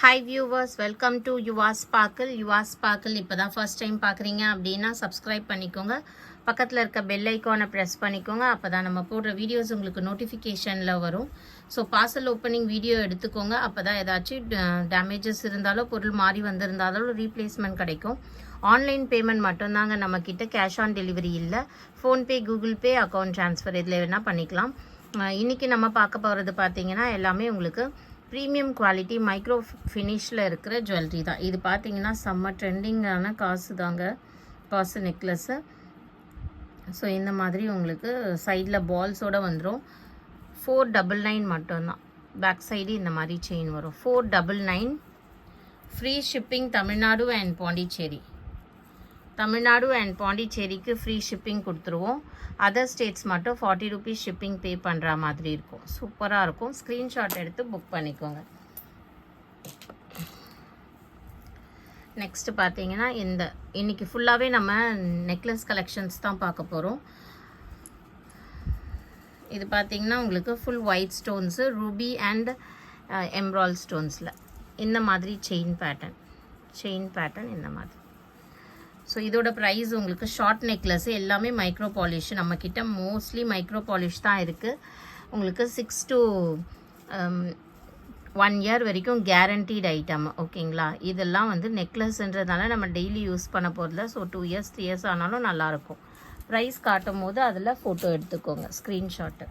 Hi viewers, welcome to Yuva Sparkle. Yuva Sparkle இப்போ தான் first time பார்க்குறீங்க அப்படின்னா சப்ஸ்கிரைப் பண்ணிக்கோங்க. பக்கத்தில் இருக்க பெல் ஐக்கானை ப்ரெஸ் பண்ணிக்கோங்க. அப்போ தான் நம்ம போடுற வீடியோஸ் உங்களுக்கு நோட்டிஃபிகேஷனில் வரும். ஸோ பார்சல் ஓப்பனிங் வீடியோ எடுத்துக்கோங்க. அப்போ தான் ஏதாச்சும் டேமேஜஸ் இருந்தாலோ பொருள் மாறி வந்திருந்தாலும் ரீப்ளேஸ்மெண்ட் கிடைக்கும். ஆன்லைன் பேமெண்ட் மட்டும்தாங்க நம்மக்கிட்ட, கேஷ் ஆன் டெலிவரி இல்லை. PhonePe, Google Pay, account transfer இதில் வேணால் பண்ணிக்கலாம். இன்றைக்கி நம்ம பார்க்க போகிறது பார்த்தீங்கன்னா எல்லாமே உங்களுக்கு ப்ரீமியம் குவாலிட்டி மைக்ரோ ஃபினிஷில் இருக்கிற ஜுவல்லரி தான். இது பார்த்தீங்கன்னா செம்ம ட்ரெண்டிங்கான காசு நெக்லஸ்ஸு. ஸோ இந்த மாதிரி உங்களுக்கு சைடில் பால்ஸோடு வந்துடும். 499 மட்டும்தான். பேக் சைடு இந்த மாதிரி செயின் வரும். 499. ஃப்ரீ ஷிப்பிங் தமிழ்நாடு அண்ட் பாண்டிச்சேரிக்கு ஃப்ரீ ஷிப்பிங் கொடுத்துருவோம். அதர் ஸ்டேட்ஸ் மட்டும் 40 ரூபீஸ் ஷிப்பிங் பே பண்ணுற மாதிரி இருக்கும். சூப்பராக இருக்கும். ஸ்க்ரீன்ஷாட் எடுத்து புக் பண்ணிக்கோங்க. நெக்ஸ்ட்டு பார்த்தீங்கன்னா இன்னைக்கு ஃபுல்லாகவே நம்ம நெக்லஸ் கலெக்ஷன்ஸ் தான் பார்க்க போகிறோம். இது பார்த்தீங்கன்னா உங்களுக்கு full white stones, ruby and emerald ஸ்டோன்ஸில் இந்த மாதிரி செயின் பேட்டர்ன் இந்த மாதிரி. ஸோ இதோட ப்ரைஸ் உங்களுக்கு ஷார்ட் நெக்லஸ் எல்லாமே மைக்ரோ பாலிஷ். நம்மக்கிட்ட மோஸ்ட்லி மைக்ரோ பாலிஷ் தான் இருக்குது. உங்களுக்கு 6 to 1 year வரைக்கும் கேரண்டீட் ஐட்டம். ஓகேங்களா? இதெல்லாம் வந்து நெக்லஸ்ன்றதுனால நம்ம டெய்லி யூஸ் பண்ண போகிறதில்ல. ஸோ 2 years 3 years ஆனாலும் நல்லாயிருக்கும். ப்ரைஸ் காட்டும் போது அதில் ஃபோட்டோ எடுத்துக்கோங்க, ஸ்க்ரீன்ஷாட்டு.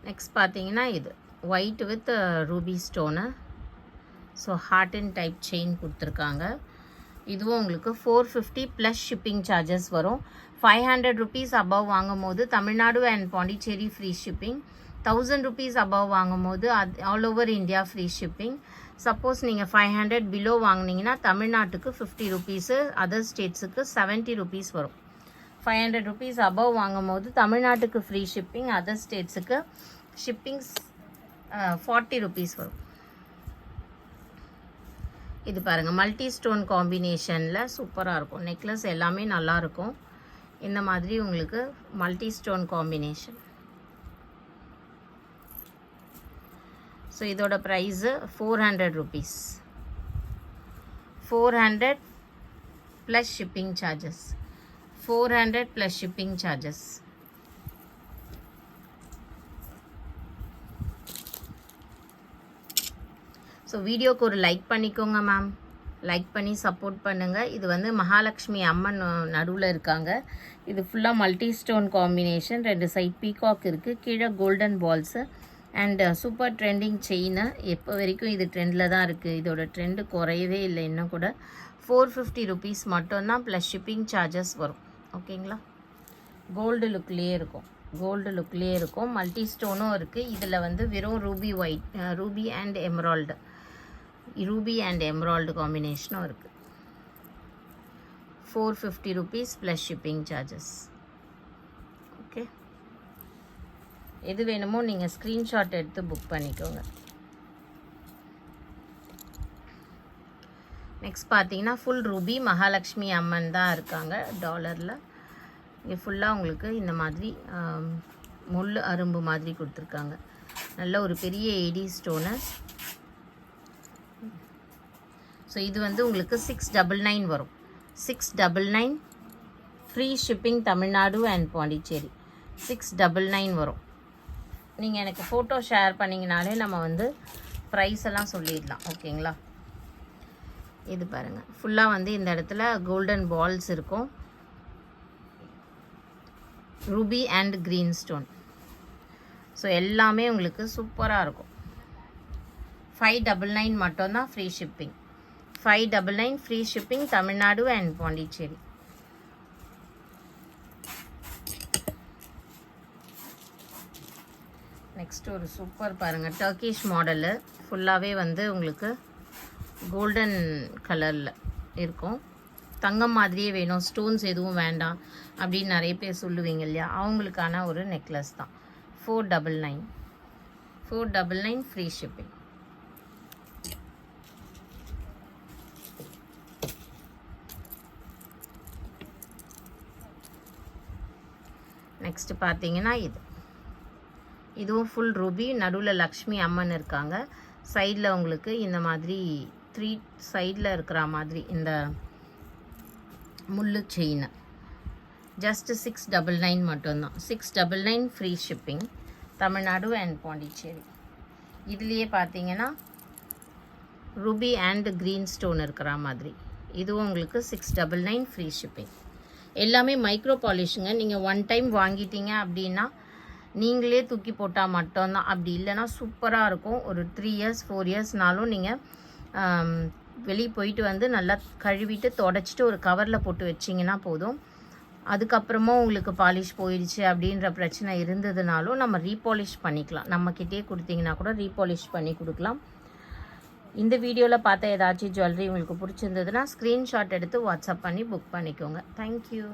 நெக்ஸ்ட் பார்த்தீங்கன்னா இது white with ruby stone. So heart and type chain கொடுத்துருக்காங்க. இதுவும் உங்களுக்கு 450 ப்ளஸ் ஷிப்பிங் சார்ஜஸ் வரும். 500 ரூபீஸ் அபவ் வாங்கும் போது Tamil Nadu and Pondicherry free shipping. 1000 rupees above வாங்கும் போது all over India free shipping. Suppose நீங்கள் 500 பிலோ வாங்கினீங்கன்னா தமிழ்நாட்டுக்கு 50 ரூபீஸு, அதர் ஸ்டேட்ஸுக்கு 70 ரூபீஸ் வரும். 500 ரூபீஸ் அபவ் வாங்கும் போது தமிழ்நாட்டுக்கு ஃப்ரீ ஷிப்பிங், அதர் ஸ்டேட்ஸுக்கு ஷிப்பிங் 40 ரூபீஸ் வரும். இது பாருங்கள், மல்டி ஸ்டோன் காம்பினேஷனில் சூப்பராக இருக்கும். நெக்லஸ் எல்லாமே நல்லாயிருக்கும். இந்த மாதிரி உங்களுக்கு மல்டி ஸ்டோன் காம்பினேஷன். ஸோ இதோட price 400 rupees. 400 plus shipping charges. 400 plus shipping charges. So வீடியோக்கு ஒரு லைக் பண்ணிக்கோங்க மேம். லைக் பண்ணி சப்போர்ட் பண்ணுங்கள். இது வந்து மகாலட்சுமி அம்மன் நடுவில் இருக்காங்க. இது ஃபுல்லாக multi stone combination. 2 side peacock இருக்குது. கீழே golden balls and super trending chain. எப்போ வரைக்கும் இது ட்ரெண்டில் தான் இருக்குது. இதோட ட்ரெண்டு குறையவே இல்லை இன்னும் கூட. 450 ரூபீஸ் மட்டும்தான் ப்ளஸ் ஷிப்பிங் சார்ஜஸ் வரும். ஓகேங்களா? கோல்டு லுக்லேயே இருக்கும். மல்டி ஸ்டோனும் இருக்குது. இதில் வந்து வெறும் ரூபி அண்ட் எம்ரால்டு காம்பினேஷனும் இருக்குது. 450 rupees plus shipping charges. Okay, எது வேணுமோ நீங்கள் ஸ்க்ரீன்ஷாட் எடுத்து புக் பண்ணிக்கோங்க. நெக்ஸ்ட் பார்த்தீங்கன்னா ஃபுல் ரூபி மகாலட்சுமி அம்மன் தான் இருக்காங்க டாலரில். இங்கே ஃபுல்லாக உங்களுக்கு இந்த மாதிரி முள் அரும்பு மாதிரி கொடுத்துருக்காங்க. நல்ல ஒரு பெரிய ஏடி ஸ்டோனு. ஸோ இது வந்து உங்களுக்கு 699 வரும். 699 free shipping Tamil Nadu and Pondicherry. 699 வரும். நீங்கள் எனக்கு ஃபோட்டோ ஷேர் பண்ணிங்கனாலே நம்ம வந்து ப்ரைஸ் எல்லாம் சொல்லிடலாம். ஓகேங்களா? இது பாருங்கள், ஃபுல்லாக வந்து இந்த இடத்துல கோல்டன் பால்ஸ் இருக்கும். Ruby and green stone. So எல்லாமே உங்களுக்கு சூப்பராக இருக்கும். 599 மட்டும்தான் free shipping. 599 free shipping Tamil Nadu and Pondicherry. Next ஒரு சூப்பர் பாருங்கள், டர்க்கிஷ் மாடலு. ஃபுல்லாகவே வந்து உங்களுக்கு கோல்டன் கலரில் இருக்கும். தங்கம் மாதிரியே வேணும், ஸ்டோன்ஸ் எதுவும் வேண்டாம் அப்படின்னு நிறைய பேர் சொல்லுவீங்க இல்லையா? அவங்களுக்கான ஒரு நெக்லஸ் தான். 499 ஃப்ரீ ஷிப்பிங். நெக்ஸ்ட் பார்த்தீங்கன்னா இதுவும் ஃபுல் ரூபி, நடுவில் லக்ஷ்மி அம்மன் இருக்காங்க. சைடில் உங்களுக்கு இந்த மாதிரி 3 சைடில் இருக்கிற மாதிரி இந்த முள்ளு செயின். ஜஸ்ட் 699 மட்டும்தான். 699 free shipping, Tamil Nadu and Pondicherry. இதுலேயே பார்த்தீங்கன்னா ரூபி அண்ட் க்ரீன் ஸ்டோன் இருக்கிற மாதிரி இதுவும் உங்களுக்கு 699 ஃப்ரீ ஷிப்பிங். எல்லாமே மைக்ரோ பாலிஷுங்க. நீங்கள் 1 டைம் வாங்கிட்டீங்க அப்படின்னா நீங்களே தூக்கி போட்டால் மட்டும்தான். அப்படி இல்லைன்னா சூப்பராக இருக்கும். ஒரு 3 இயர்ஸ் 4 இயர்ஸ்னாலும் நீங்கள் வெளியே போயிட்டு வந்து நல்லா கழுவிட்டு தொடச்சிட்டு ஒரு கவரில் போட்டு வச்சிங்கன்னா போதும். அதுக்கப்புறமா உங்களுக்கு பாலிஷ் போயிடுச்சு அப்படின்ற பிரச்சனை இருந்ததுனாலும் நம்ம ரீபாலிஷ் பண்ணிக்கலாம். நம்மக்கிட்டே கொடுத்தீங்கன்னா கூட ரீபாலிஷ் பண்ணி கொடுக்கலாம். இந்த வீடியோவில் பார்த்த ஏதாச்சும் ஜுவல்லரி உங்களுக்கு பிடிச்சிருந்ததுன்னா ஸ்க்ரீன்ஷாட் எடுத்து வாட்ஸ்அப் பண்ணி புக் பண்ணிக்கோங்க. தேங்க்யூ.